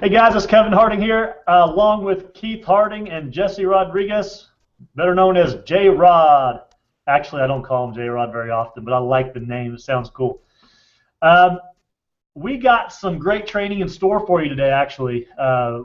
Hey guys, it's Kevin Harding here, along with Keith Harding and Jesse Rodriguez, better known as J Rod. Actually, I don't call him J Rod very often, but I like the name. It sounds cool. Um, we got some great training in store for you today, actually.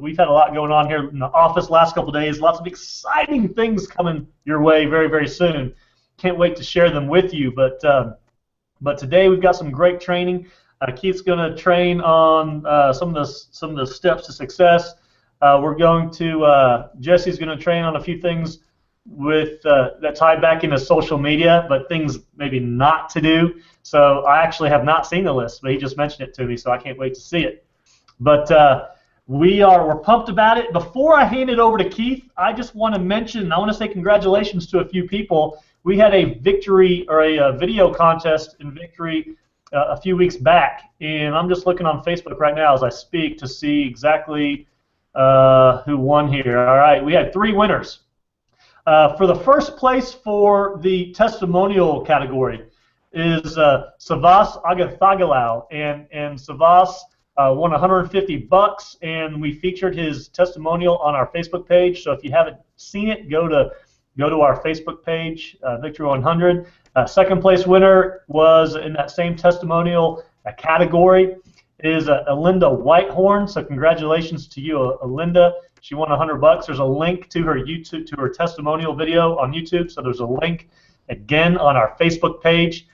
We've had a lot going on here in the office last couple of days. Lots of exciting things coming your way very, very soon. Can't wait to share them with you. But today we've got some great training. Keith's going to train on some of the steps to success. Jesse's going to train on a few things with that tie back into social media, but things maybe not to do. So I actually have not seen the list, but he just mentioned it to me, so I can't wait to see it. But we're pumped about it. Before I hand it over to Keith, I just want to say congratulations to a few people. We had a video contest in Victory a few weeks back, and I'm just looking on Facebook right now as I speak to see exactly who won here. All right, we had 3 winners. For the first place for the testimonial category is Savas Agathagalau, and Savas won $150, and we featured his testimonial on our Facebook page. So if you haven't seen it, go to our Facebook page, Victory100. Second place winner was in that same testimonial category is Alinda Whitehorn. So congratulations to you, Alinda. She won $100. There's a link to her testimonial video on YouTube. So there's a link again on our Facebook page.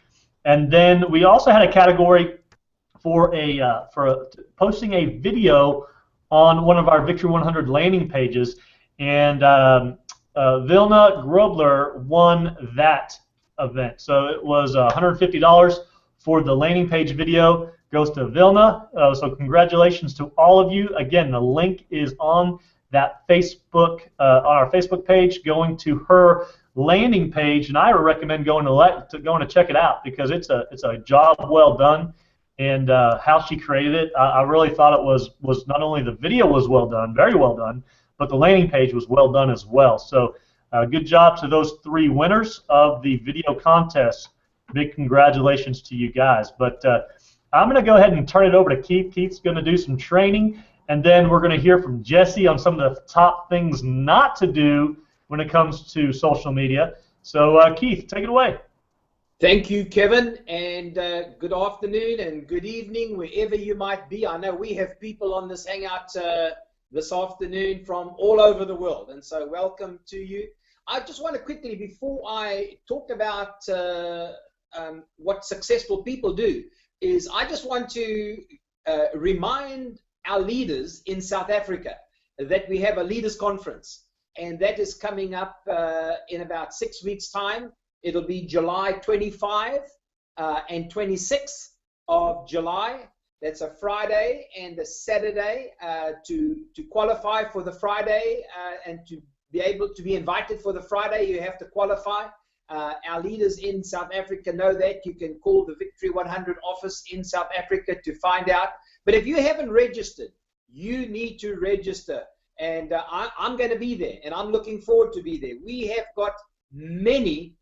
And then we also had a category for posting a video on one of our Victory100 landing pages, and Vilna Grobler won that event. So it was $150 for the landing page video. Goes to Vilna. So congratulations to all of you. Again, the link is on that Facebook, on our Facebook page, going to her landing page, and I would recommend going to check it out because it's a job well done. And how she created it, I really thought it was not only the video was well done, very well done, but the landing page was well done as well. So good job to those 3 winners of the video contest. Big congratulations to you guys. But I'm going to go ahead and turn it over to Keith. Keith's going to do some training, and then we're going to hear from Jesse on some of the top things not to do when it comes to social media. So Keith, take it away. Thank you, Kevin, and good afternoon and good evening, wherever you might be. I know we have people on this Hangout this afternoon from all over the world, and so welcome to you. I just want to quickly, before I talk about what successful people do, is I just want to remind our leaders in South Africa that we have a leaders conference, and that is coming up in about 6 weeks' time. It'll be July 25 and 26 of July. That's a Friday and a Saturday. To qualify for the Friday and to be able to be invited for the Friday, you have to qualify. Our leaders in South Africa know that. You can call the Victory100 office in South Africa to find out. But if you haven't registered, you need to register. And I'm going to be there, and I'm looking forward to be there. We have got many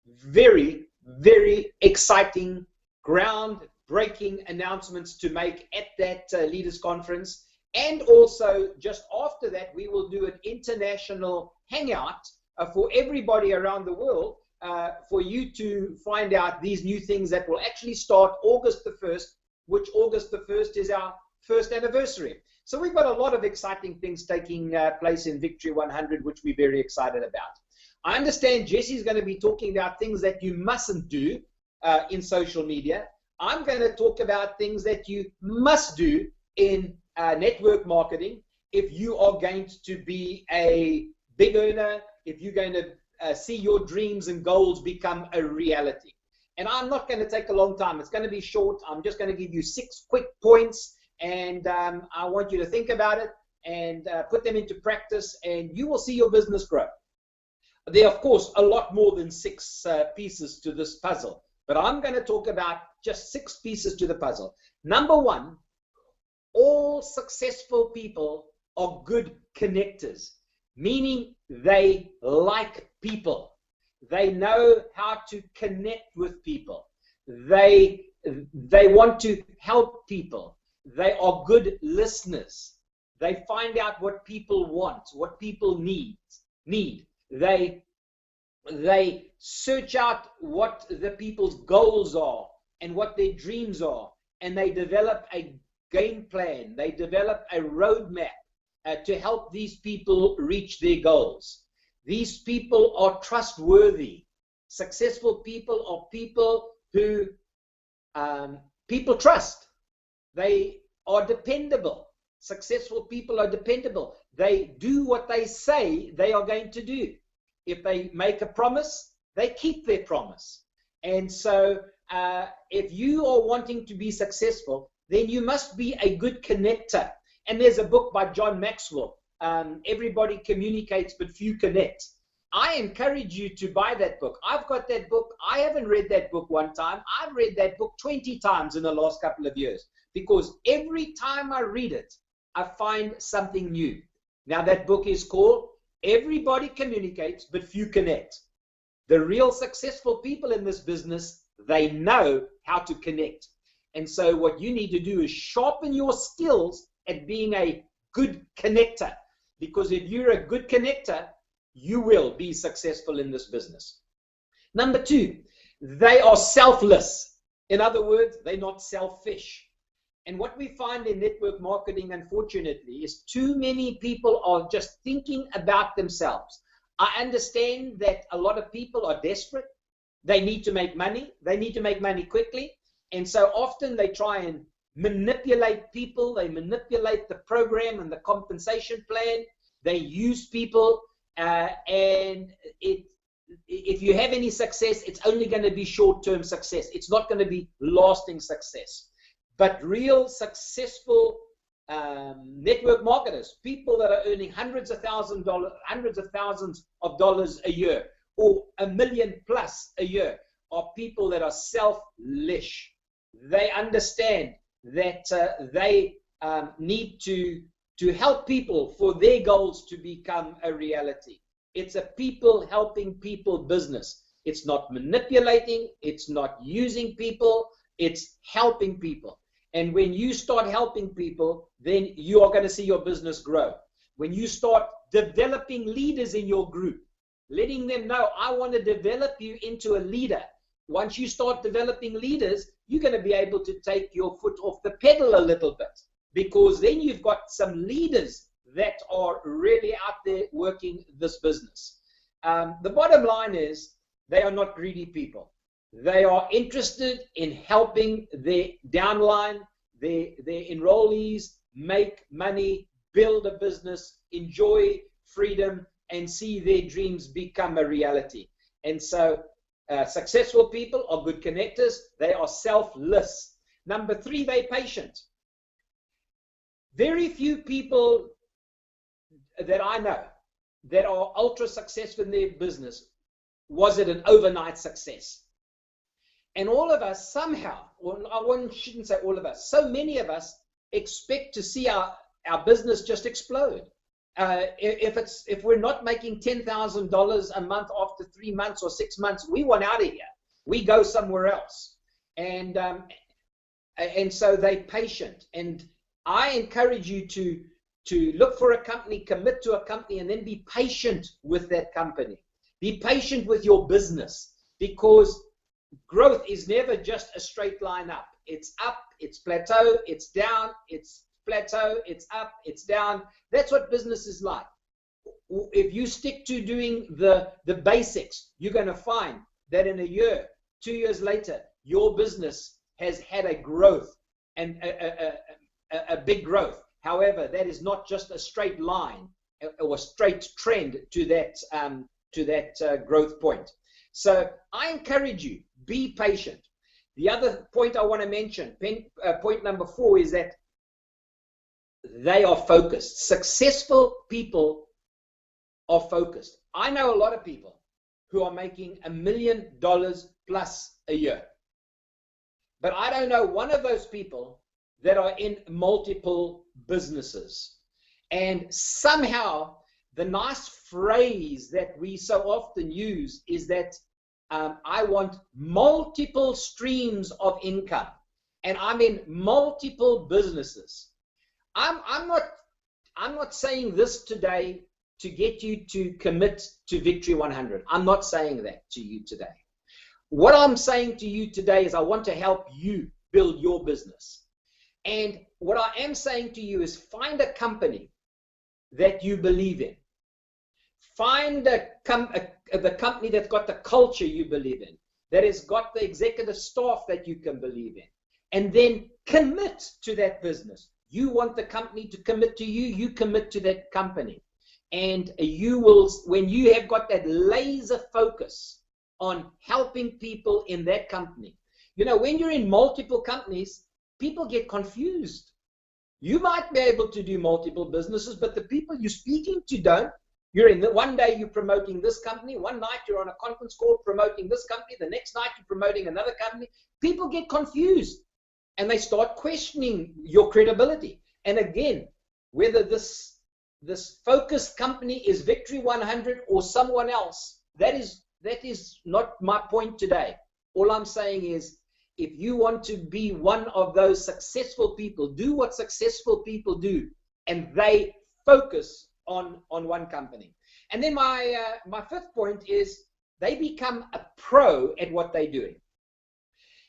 very, very exciting, ground-breaking announcements to make at that leaders conference. And also, just after that, we will do an international hangout for everybody around the world for you to find out these new things that will actually start August the 1st, which August the 1st is our first anniversary. So we've got a lot of exciting things taking place in Victory100, which we're very excited about. I understand Jesse's going to be talking about things that you mustn't do in social media. I'm going to talk about things that you must do in network marketing if you are going to be a big earner, if you're going to see your dreams and goals become a reality. And I'm not going to take a long time. It's going to be short. I'm just going to give you 6 quick points, and I want you to think about it and put them into practice, and you will see your business grow. There are, of course, a lot more than 6 pieces to this puzzle, but I'm going to talk about just 6 pieces to the puzzle. Number 1, all successful people are good connectors, meaning they like people. They know how to connect with people. They want to help people. They are good listeners. They find out what people want, what people need. They search out what the people's goals are and what their dreams are, and they develop a game plan. They develop a roadmap to help these people reach their goals. These people are trustworthy. Successful people are people who people trust. They are dependable. Successful people are dependable. They do what they say they are going to do. If they make a promise, they keep their promise. And so if you are wanting to be successful, then you must be a good connector. And there's a book by John Maxwell, Everybody Communicates But Few Connect. I encourage you to buy that book. I've got that book. I haven't read that book one time. I've read that book 20 times in the last couple of years, because every time I read it, I find something new. Now, that book is called Everybody Communicates But Few Connect. The real successful people in this business, they know how to connect. And so what you need to do is sharpen your skills at being a good connector. Because if you're a good connector, you will be successful in this business. Number two, they are selfless. In other words, they're not selfish. And what we find in network marketing, unfortunately, is too many people are just thinking about themselves. I understand that a lot of people are desperate. They need to make money. They need to make money quickly. And so often they try and manipulate people. They manipulate the program and the compensation plan. They use people. And if you have any success, it's only going to be short-term success. It's not going to be lasting success. But real successful network marketers, people that are earning hundreds of thousands of dollars a year, or $1 million plus a year, are people that are selfish. They understand that they need to help people for their goals to become a reality. It's a people helping people business. It's not manipulating. It's not using people. It's helping people. And when you start helping people, then you are going to see your business grow. When you start developing leaders in your group, letting them know, I want to develop you into a leader. Once you start developing leaders, you're going to be able to take your foot off the pedal a little bit, because then you've got some leaders that are really out there working this business. The bottom line is they are not greedy people. They are interested in helping their downline, their enrollees make money, build a business, enjoy freedom, and see their dreams become a reality. And so successful people are good connectors. They are selfless. Number three, they're patient. Very few people that I know that are ultra successful in their business was it an overnight success. And all of us somehow, well, I shouldn't say all of us, so many of us expect to see our business just explode. If we're not making $10,000 a month after 3 months or 6 months, we want out of here. We go somewhere else. And so they're patient. And I encourage you to look for a company, commit to a company, and then be patient with that company. Be patient with your business, because growth is never just a straight line up. It's up, it's plateau, it's down, it's plateau, it's up, it's down. That's what business is like. If you stick to doing the basics, you're going to find that in a year, 2 years later, your business has had a growth, and a big growth. However, that is not just a straight line or a straight trend to that growth point. So I encourage you, be patient. The other point I want to mention, point number 4, is that they are focused. Successful people are focused. I know a lot of people who are making $1 million plus a year. But I don't know one of those people that are in multiple businesses. And somehow the nice phrase that we so often use is that I want multiple streams of income, and I'm in multiple businesses. I'm not I'm not saying this today to get you to commit to Victory 100. I'm not saying that to you today. What I'm saying to you today is I want to help you build your business. And what I am saying to you is find a company that you believe in. Find the company that's got the culture you believe in, that has got the executive staff that you can believe in, and then commit to that business. You want the company to commit to you, you commit to that company. And you will, when you have got that laser focus on helping people in that company. You know, when you're in multiple companies, people get confused. You might be able to do multiple businesses, but the people you're speaking to don't. You're in one day you're promoting this company, one night you're on a conference call promoting this company, the next night you're promoting another company. People get confused and they start questioning your credibility. And again, whether this focused company is Victory 100 or someone else, that is not my point today. All I'm saying is, if you want to be one of those successful people, do what successful people do, and they focus on one company. And then my fifth point is they become a pro at what they're doing.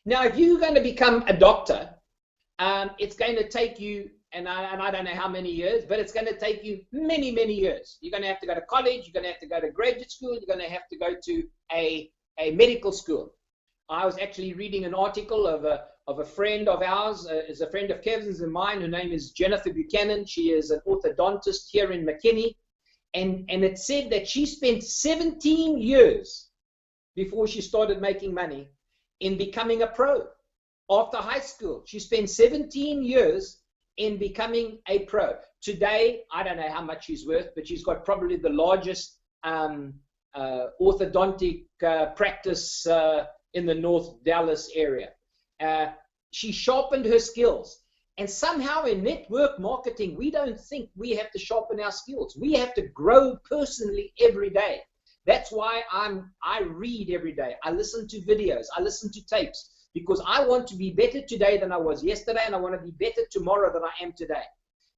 Now, if you're going to become a doctor, it's going to take you, and I don't know how many years, but it's going to take you many, many years. You're going to have to go to college, you're going to have to go to graduate school, you're going to have to go to a medical school. I was actually reading an article of a friend of ours, is a friend of Kevin's and mine. Her name is Jennifer Buchanan. She is an orthodontist here in McKinney. And it said that she spent 17 years before she started making money in becoming a pro. After high school, she spent 17 years in becoming a pro. Today, I don't know how much she's worth, but she's got probably the largest orthodontic practice in the North Dallas area. She sharpened her skills. And somehow in network marketing, we don't think we have to sharpen our skills. We have to grow personally every day. That's why I read every day. I listen to videos. I listen to tapes, because I want to be better today than I was yesterday, and I want to be better tomorrow than I am today.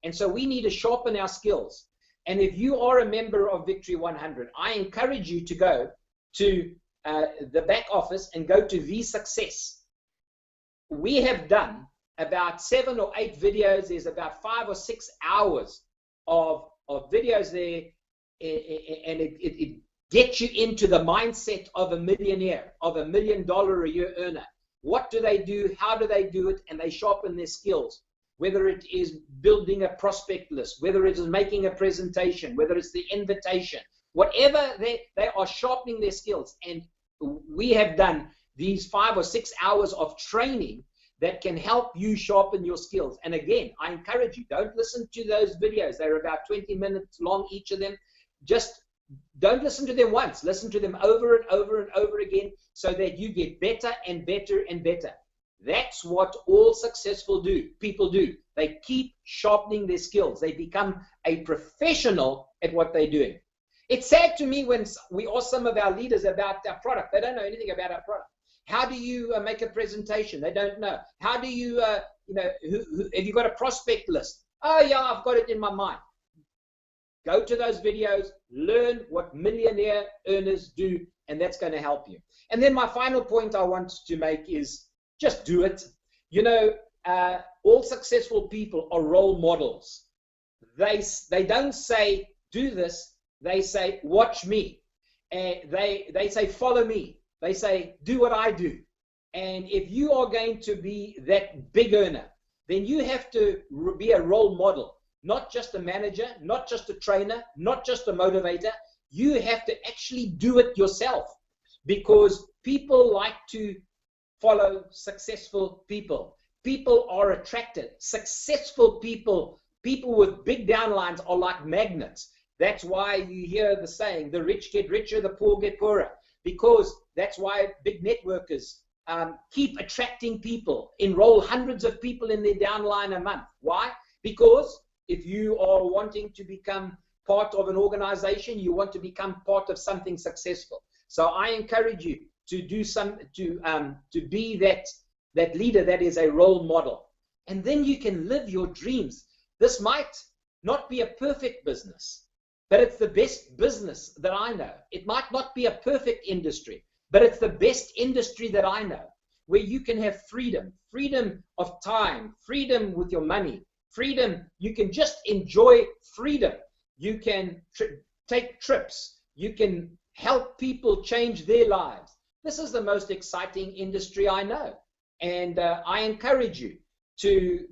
And so we need to sharpen our skills. And if you are a member of Victory 100, I encourage you to go to the back office and go to vSuccess. We have done about 7 or 8 videos. There's about 5 or 6 hours of videos there, and it gets you into the mindset of a millionaire, of $1 million a year earner. What do they do? How do they do it? And they sharpen their skills. Whether it is building a prospect list, whether it is making a presentation, whether it's the invitation, whatever, they are sharpening their skills. And we have done these 5 or 6 hours of training that can help you sharpen your skills. And again, I encourage you, don't listen to those videos. They're about 20 minutes long, each of them. Just don't listen to them once. Listen to them over and over and over again, so that you get better and better and better. That's what all successful people do. They keep sharpening their skills. They become a professional at what they're doing. It's sad to me when we ask some of our leaders about our product. They don't know anything about our product. How do you make a presentation? They don't know. How do you, have you got a prospect list? Oh, yeah, I've got it in my mind. Go to those videos, learn what millionaire earners do, and that's going to help you. And then my final point I want to make is just do it. You know, all successful people are role models. They don't say, do this. They say, watch me. They say, follow me. They say, do what I do. And if you are going to be that big earner, then you have to be a role model, not just a manager, not just a trainer, not just a motivator. You have to actually do it yourself, because people like to follow successful people. People are attracted. Successful people, people with big downlines, are like magnets. That's why you hear the saying, the rich get richer, the poor get poorer. Because that's why big networkers keep attracting people, enroll hundreds of people in their downline a month. Why? Because if you are wanting to become part of an organization, you want to become part of something successful. So I encourage you to do to be that leader that is a role model. And then you can live your dreams. This might not be a perfect business, but it's the best business that I know. It might not be a perfect industry, but it's the best industry that I know, where you can have freedom, freedom of time, freedom with your money, freedom. You can just enjoy freedom. You can take trips. You can help people change their lives. This is the most exciting industry I know. And I encourage you to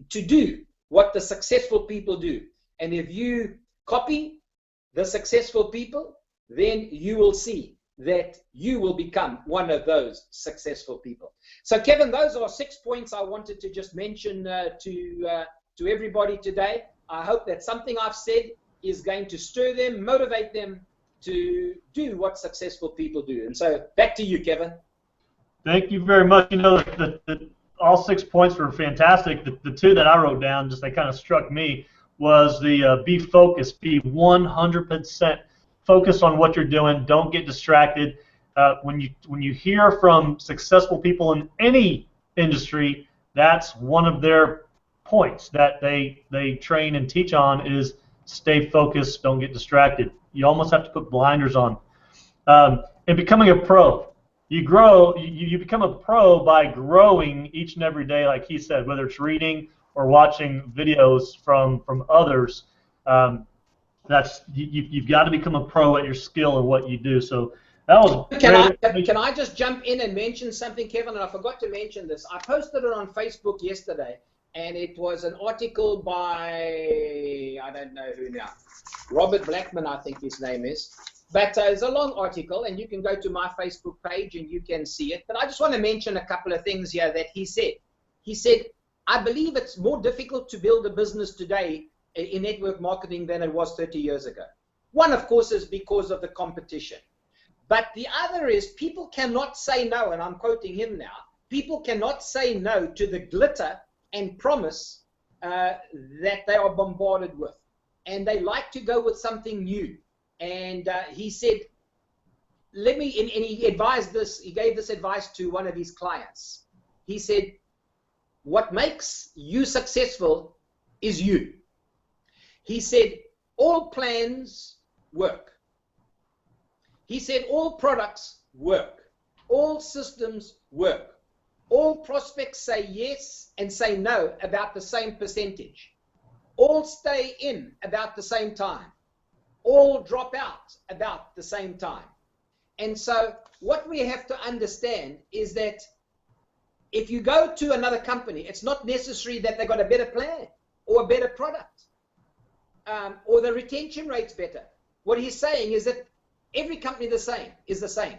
do what the successful people do. And if you copy the successful people, then you will see that you will become one of those successful people. So, Kevin, those are 6 points I wanted to just mention to everybody today. I hope that something I've said is going to stir them, motivate them to do what successful people do. And so, back to you, Kevin. Thank you very much. You know, all 6 points were fantastic. The two that I wrote down, just they kind of struck me, was the be focused, be 100% focused on what you're doing. Don't get distracted. When you hear from successful people in any industry, that's one of their points that they train and teach on is stay focused, don't get distracted. You almost have to put blinders on. And becoming a pro. You become a pro by growing each and every day, like he said, whether it's reading or watching videos from others. You've got to become a pro at your skill and what you do. So that was Can I just jump in and mention something, Kevin? And I forgot to mention this. I posted it on Facebook yesterday, and it was an article by, I don't know who now, Robert Blackman, I think his name is. But it's a long article, and you can go to my Facebook page and you can see it. But I just want to mention a couple of things here that he said. He said, I believe it's more difficult to build a business today in network marketing than it was 30 years ago. One, of course, is because of the competition. But the other is people cannot say no, and I'm quoting him now, people cannot say no to the glitter and promise that they are bombarded with. And they like to go with something new. And he said, and he advised this, he gave this advice to one of his clients. He said, what makes you successful is you. He said, all plans work. He said, all products work. All systems work. All prospects say yes and say no about the same percentage. All stay in about the same time. All drop out about the same time. And so what we have to understand is that if you go to another company, it's not necessary that they've got a better plan or a better product or the retention rate's better. What he's saying is that every company is the same.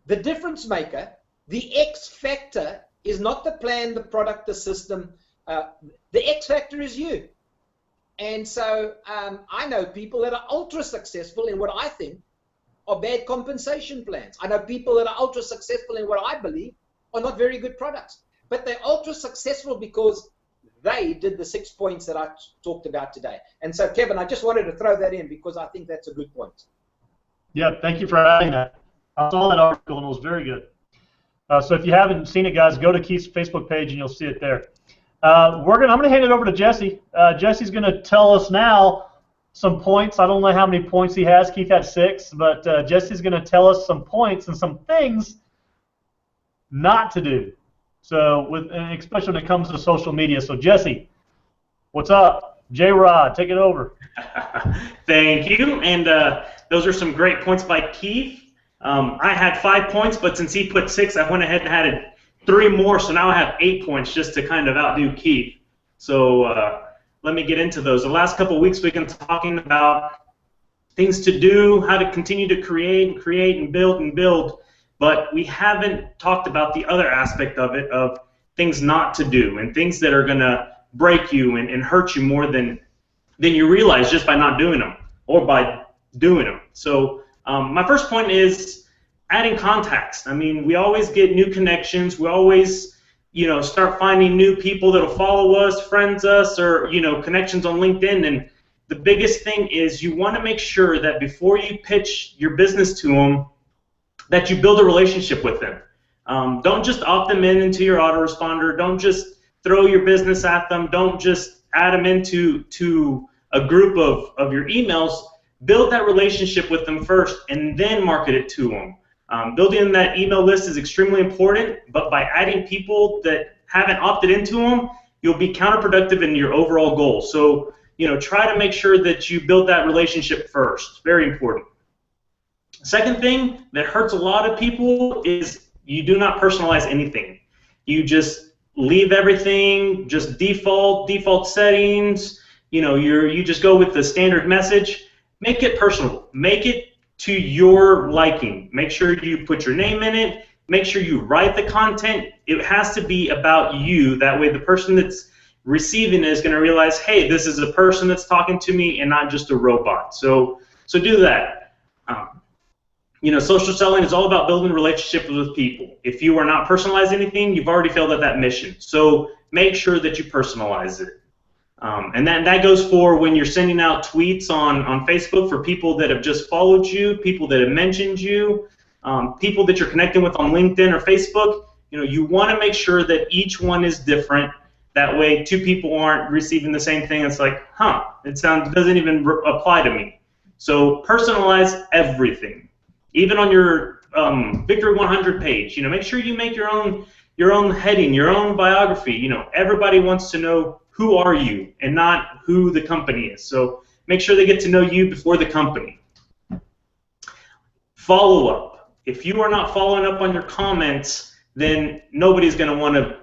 The difference maker, the X factor, is not the plan, the product, the system. The X factor is you. And so I know people that are ultra successful in what I think are bad compensation plans. I know people that are ultra successful in what I believe are not very good products. But they're ultra successful because they did the 6 points that I talked about today. And so, Kevin, I just wanted to throw that in because I think that's a good point. Yeah, thank you for adding that. I saw that article and it was very good. So if you haven't seen it, guys, go to Keith's Facebook page and you'll see it there. I'm going to hand it over to Jesse. Jesse's going to tell us now some points. I don't know how many points he has. Keith had 6, but Jesse's going to tell us some points and some things not to do. So, especially when it comes to social media. So, Jesse, what's up? J-Rod, take it over. Thank you. And those are some great points by Keith. I had 5 points, but since he put 6, I went ahead and added 3 more, so now I have 8 points just to kind of outdo Keith. So let me get into those. The last couple of weeks we've been talking about things to do, how to continue to create and build, but we haven't talked about the other aspect of it, of things not to do and things that are going to break you and hurt you more than you realize just by not doing them or by doing them. So my first point is adding contacts. I mean, we always get new connections. We always, start finding new people that'll follow us, friends us, or, connections on LinkedIn. And the biggest thing is you want to make sure that before you pitch your business to them, that you build a relationship with them. Don't just opt them into your autoresponder. Don't just throw your business at them. Don't just add them into a group of your emails, build that relationship with them first and then market it to them. Building that email list is extremely important, but by adding people that haven't opted into them, you'll be counterproductive in your overall goal. So, try to make sure that you build that relationship first. Very important. Second thing that hurts a lot of people is you do not personalize anything. You just leave everything, just default settings. You just go with the standard message. Make it personal. Make it to your liking. Make sure you put your name in it. Make sure you write the content. It has to be about you. That way the person that's receiving it is going to realize, hey, this is a person that's talking to me and not just a robot. So do that. Social selling is all about building relationships with people. If you are not personalizing anything, you've already failed at that mission. So make sure that you personalize it. And that goes for when you're sending out tweets on Facebook for people that have just followed you, people that have mentioned you, people that you're connecting with on LinkedIn or Facebook. You want to make sure that each one is different. That way, two people aren't receiving the same thing. It's like, it doesn't even apply to me. So personalize everything. Even on your Victory100 page, make sure you make your own heading, your own biography. Everybody wants to know who are you and not who the company is. So make sure they get to know you before the company. Follow up. If you are not following up on your comments, then nobody's going to want to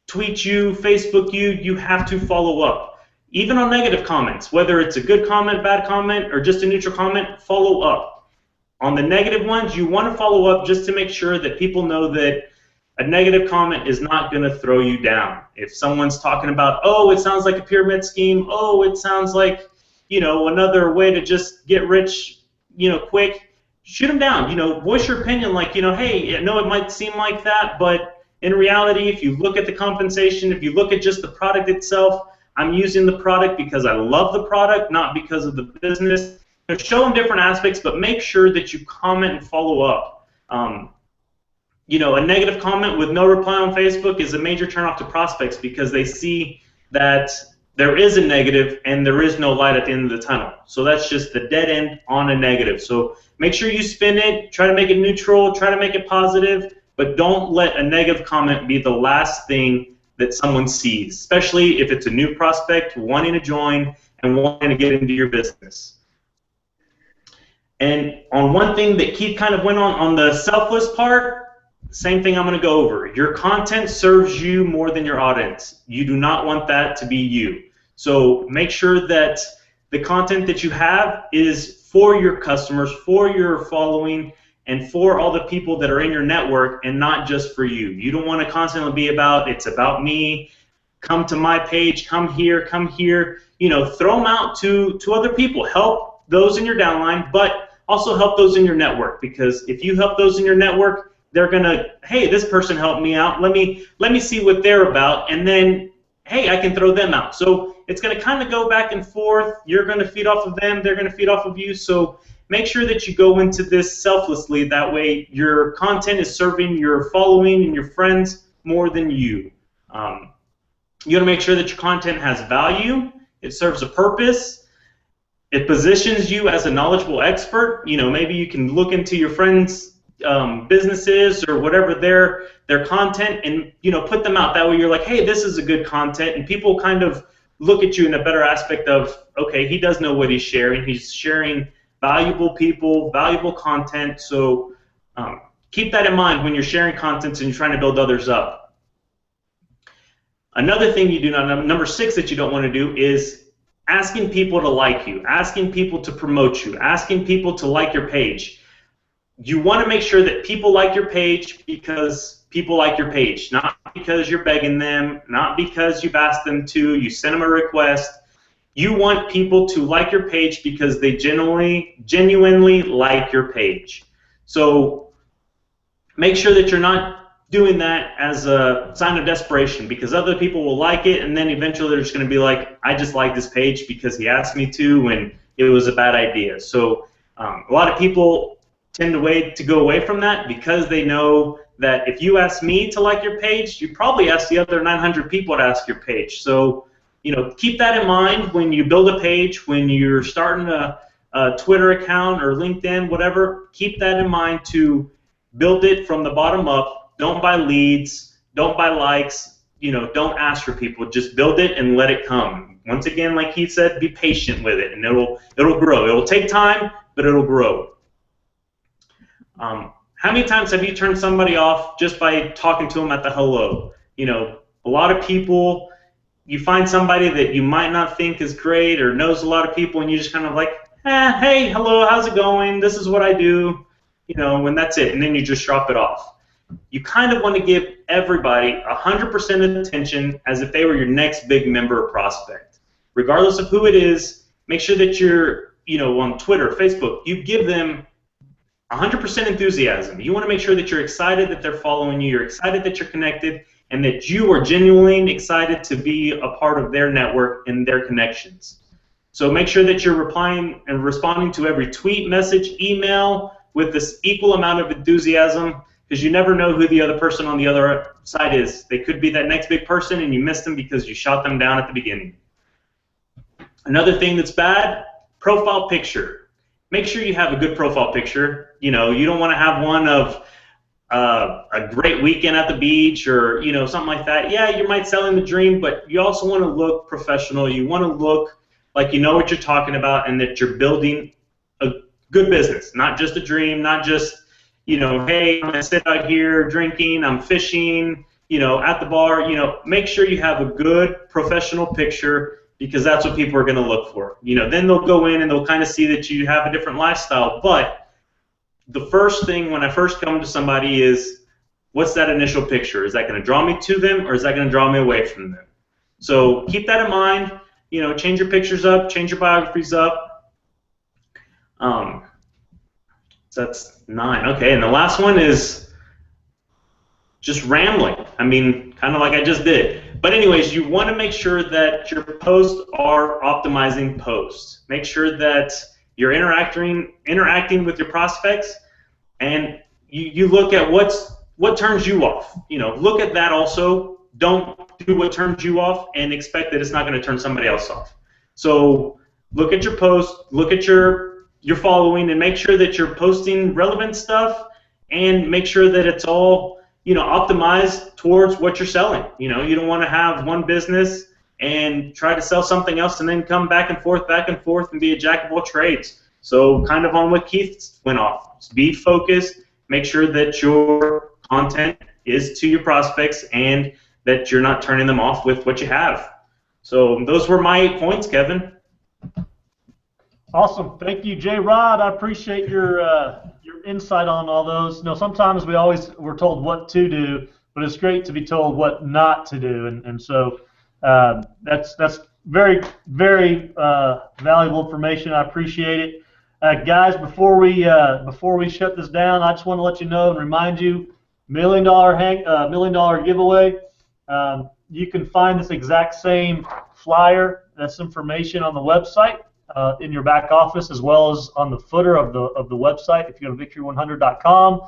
tweet you, Facebook you. You have to follow up. Even on negative comments, whether it's a good comment, bad comment, or just a neutral comment, follow up. On the negative ones, you want to follow up just to make sure that people know that a negative comment is not going to throw you down. If someone's talking about, oh, it sounds like a pyramid scheme, oh, it sounds like, another way to just get rich, quick, shoot them down. Voice your opinion like, hey, I know it might seem like that, but in reality, if you look at the compensation, if you look at just the product itself, I'm using the product because I love the product, not because of the business. Show them different aspects, but make sure that you comment and follow up. A negative comment with no reply on Facebook is a major turnoff to prospects because they see that there is a negative and there is no light at the end of the tunnel. So that's just the dead end on a negative. So make sure you spin it, try to make it neutral, try to make it positive, but don't let a negative comment be the last thing that someone sees, especially if it's a new prospect wanting to join and wanting to get into your business. And on one thing that Keith kind of went on the selfless part, same thing I'm going to go over. Your content serves you more than your audience. You do not want that to be you. So make sure that the content that you have is for your customers, for your following, and for all the people that are in your network and not just for you. You don't want to constantly be about, it's about me, come to my page, come here, throw them out to other people. Help those in your downline, but also help those in your network, because if you help those in your network, they're gonna, hey, this person helped me out. Let me see what they're about, and then, hey, I can throw them out. So it's gonna kind of go back and forth. You're gonna feed off of them. They're gonna feed off of you. So make sure that you go into this selflessly. That way, your content is serving your following and your friends more than you. You gotta make sure that your content has value. It serves a purpose. It positions you as a knowledgeable expert. Maybe you can look into your friends' businesses or whatever their content and put them out. That way you're like, hey, this is a good content, and people kind of look at you in a better aspect of, okay, he does know what he's sharing. He's sharing valuable people, valuable content. So keep that in mind when you're sharing content and you're trying to build others up. Another thing you do not, number 6 that you don't want to do is asking people to like you, asking people to promote you, asking people to like your page. You want to make sure that people like your page because people like your page, not because you're begging them, not because you've asked them to, you send them a request. You want people to like your page because they genuinely like your page. So make sure that you're not doing that as a sign of desperation, because other people will like it, and then eventually they're just going to be like, I just like this page because he asked me to when it was a bad idea. So a lot of people tend to go away from that because they know that if you ask me to like your page, you probably ask the other 900 people to ask your page. So keep that in mind when you build a page, when you're starting a Twitter account or LinkedIn, whatever. Keep that in mind to build it from the bottom up. Don't buy leads. Don't buy likes. Don't ask for people. Just build it and let it come. Once again, like he said, be patient with it, and it'll grow. It'll take time, but it'll grow. How many times have you turned somebody off just by talking to them at the hello? A lot of people, you find somebody that you might not think is great or knows a lot of people, and you just kind of like, hey, hello, how's it going? This is what I do, and that's it, and then you just drop it off. You kind of want to give everybody 100% attention as if they were your next big member or prospect. Regardless of who it is, make sure that you're, on Twitter, Facebook, you give them 100% enthusiasm. You want to make sure that you're excited that they're following you, you're excited that you're connected, and that you are genuinely excited to be a part of their network and their connections. So make sure that you're replying and responding to every tweet, message, email with this equal amount of enthusiasm, because you never know who the other person on the other side is. They could be that next big person and you missed them because you shot them down at the beginning. Another thing that's bad, profile picture. Make sure you have a good profile picture. You don't want to have one of a great weekend at the beach or something like that. Yeah, you might sell in the dream, but you also want to look professional. You want to look like you know what you're talking about and that you're building a good business, not just a dream, not just hey, I'm gonna sit out here drinking, I'm fishing, at the bar. Make sure you have a good professional picture, because that's what people are going to look for. Then they'll go in and they'll kind of see that you have a different lifestyle. But the first thing when I first come to somebody is, what's that initial picture? Is that going to draw me to them, or is that going to draw me away from them? So keep that in mind. Change your pictures up, change your biographies up. So that's 9. Okay, and the last one is just rambling. Kind of like I just did. But anyways, you want to make sure that your posts are optimizing posts. Make sure that you're interacting with your prospects, and you look at what turns you off. Look at that also. Don't do what turns you off and expect that it's not going to turn somebody else off. So look at your post, look at your following, and make sure that you're posting relevant stuff, and make sure that it's all optimized towards what you're selling. You don't want to have one business and try to sell something else and then come back and forth and be a jack of all trades. So kind of on what Keith went off. Just be focused, make sure that your content is to your prospects and that you're not turning them off with what you have. So those were my 8 points, Kevin. Awesome. Thank you, J. Rod. I appreciate your insight on all those. Sometimes we're told what to do, but it's great to be told what not to do, and so that's very, very valuable information. I appreciate it, guys. Before we shut this down, I just want to let you know and remind you, $1 million giveaway. You can find this exact same flyer, this information on the website. In your back office, as well as on the footer of the website. If you go to Victory100.com,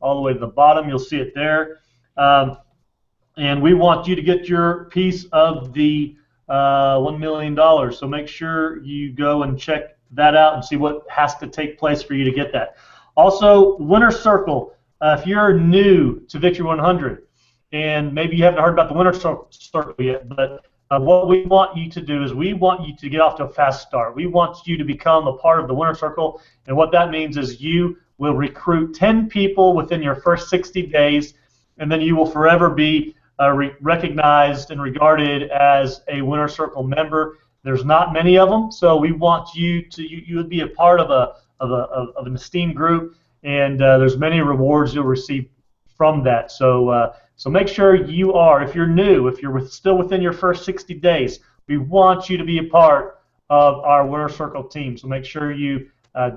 all the way to the bottom, you'll see it there. And we want you to get your piece of the $1 million. So make sure you go and check that out and see what has to take place for you to get that. Also, Winner Circle. If you're new to Victory100 and maybe you haven't heard about the Winner Circle yet, but what we want you to do is we want you to get off to a fast start. We want you to become a part of the Winner Circle, and what that means is you will recruit 10 people within your first 60 days, and then you will forever be recognized and regarded as a Winner Circle member. There's not many of them, so we want you would be a part of an esteemed group, and there's many rewards you'll receive from that. So make sure you are, if you're new, if you're still within your first 60 days, we want you to be a part of our Winner Circle team. So make sure you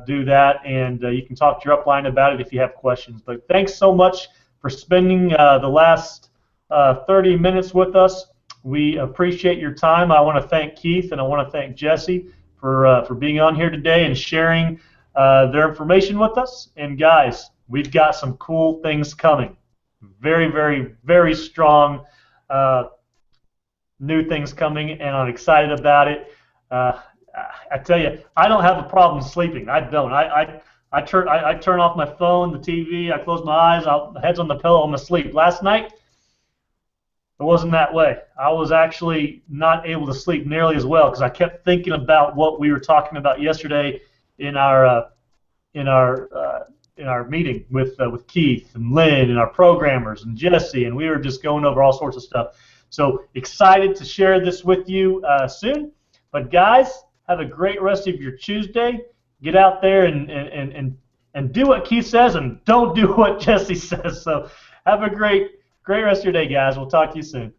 do that, and you can talk to your upline about it if you have questions. But thanks so much for spending the last 30 minutes with us. We appreciate your time. I want to thank Keith and I want to thank Jesse for being on here today and sharing their information with us. And guys, we've got some cool things coming. Very, very, very strong new things coming, and I'm excited about it. I tell you, I don't have a problem sleeping. I don't. I turn off my phone, the TV. I close my eyes. My head's on the pillow. I'm asleep. Last night, it wasn't that way. I was actually not able to sleep nearly as well because I kept thinking about what we were talking about yesterday in our meeting with Keith and Lynn and our programmers and Jesse, and we were just going over all sorts of stuff. So excited to share this with you soon. But guys, have a great rest of your Tuesday. Get out there and do what Keith says and don't do what Jesse says. So have a great rest of your day, guys. We'll talk to you soon.